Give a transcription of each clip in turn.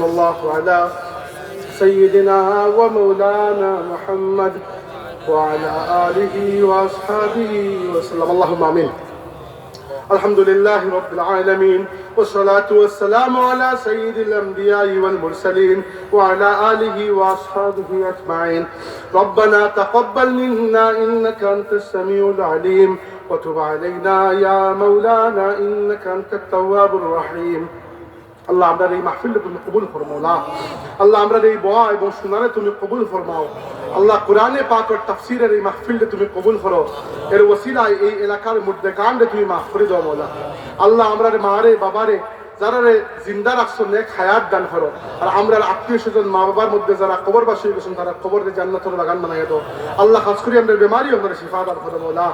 الله على سيدنا ومولانا محمد وعلى آله وأصحابه وسلم اللهم آمين. الحمد لله رب العالمين والصلاة والسلام على سيد الأنبياء والمرسلين وعلى آله وأصحابه أجمعين. ربنا تقبل منا إنك أنت السميع العليم وتب علينا يا مولانا إنك أنت التواب الرحيم. আল্লাহ আমরা এই মাহফিলটা তুমি কবুল ফরমাও না। আল্লাহ আমরা এই দোয়া এবং শুনানে তুমি কবুল ফরমাও। আল্লাহ কোরআনে পাকের তাফসীরের এই মাহফিলটা তুমি কবুল করো। এর ওসিলায় এই এলাকার মুর্দেগানকে তুমি মাফ করে দাও মাওলা। আল্লাহ আমরা মারে বাবারে যারা জিন্দা রাখছো নেক হায়াত দান করো। আর আমরা আত্মীয় স্বজন মা বাবার মধ্যে যারা কবরবাসী হয়ে গেছেন তারা কবরে জান্নাতের বাগান বানাইয়া দাও। আল্লাহ খাস করে আমাদের বেমারি আমরা শিফা দান করো মাওলা।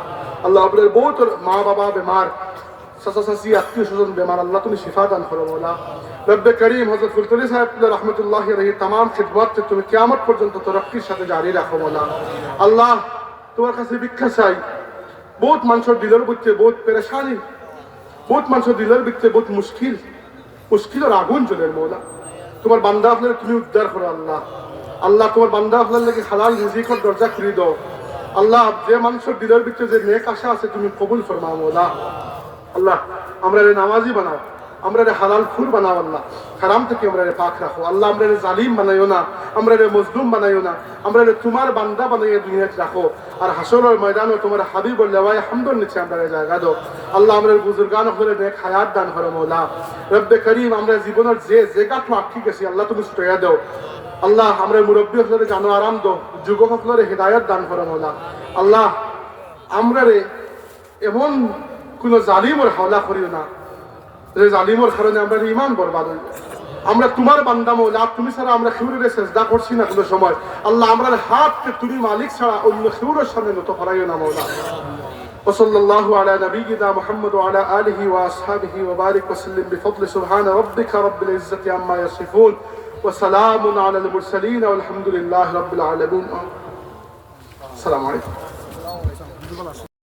আল্লাহ আপনার বহুত মা বাবা বেমার, চাচা চাচি আত্মীয় স্বজন বেমার, আল্লাহ তুমি শিফা দান করো মাওলা। রব্বে করিম হযরত ফুলতলি সাহেব রহমতুল্লাহি আলাইহি तमाम খিদমত তুমি কিয়ামত পর্যন্ত তরক্কির সাথে জারি রাখো মাওলা। আল্লাহ তোমার কাছে ভিক্ষা চাই। বহুত মানুষের দিলের ভিতরে বহুত পেরেশানি, বহুত মানুষের দিলের ভিতরে বহুত মুশকিলের আগুন জ্বলে মাওলা। তোমার বান্দা আপনার তুমি উদ্ধার করো আল্লাহ। আল্লাহ তোমার বান্দা আপনার লাগি হালাল রিজিকের দরজা খুলে দাও আল্লাহ। যে মানুষের দিলের ভিতরে যে নেক আশা আছে তুমি কবুল ফরমাও মাওলা। আল্লাহ আমরা নামাজি বানাও, আমরা হালাল খুর বানাও আল্লাহ। হারাম থেকে আমরা পাক রাখো আল্লাহ। আমরা জালিম বানাইও না, আমরা মজলুম বানাইও না, আমরা তোমার বান্দা বানাইয়া দুনিয়াতে রাখো। আর হাসরের ময়দানে তোমার হাবিবুল লাওয়াই হামদুর নিচে আমরা জায়গা দাও আল্লাহ। আমরা বুজুর্গান হলে নেক হায়াত দান করো মাওলা। রব্বে করিম আমরা জীবনের যে জায়গাটা আটকে গেছি আল্লাহ তুমি ছুটাইয়া দাও আল্লাহ। আমরা মুরব্বী হলে জানো আরাম দাও, যুবক হলে হিদায়াত দান করো মাওলা। আল্লাহ আমরা এমন কোন জালিমের হাওলা করিও না যে জালিমের কারণে আমরা ঈমান বরবাদ হই। আমরা তোমার বান্দা মাওলা, তুমি ছাড়া আমরা খেউরে সেজদা করছি না কোনো সময় আল্লাহ। আমরা হাতকে তুমি মালিক ছাড়া অন্য খেউরের সামনে নত করাইও না মাওলা। وصلى الله على نبينا محمد وعلى آله وأصحابه وبارك وسلم بفضل سبحان ربك رب العزة عما يصفون وسلام على المرسلين والحمد لله رب العالمين. السلام عليكم.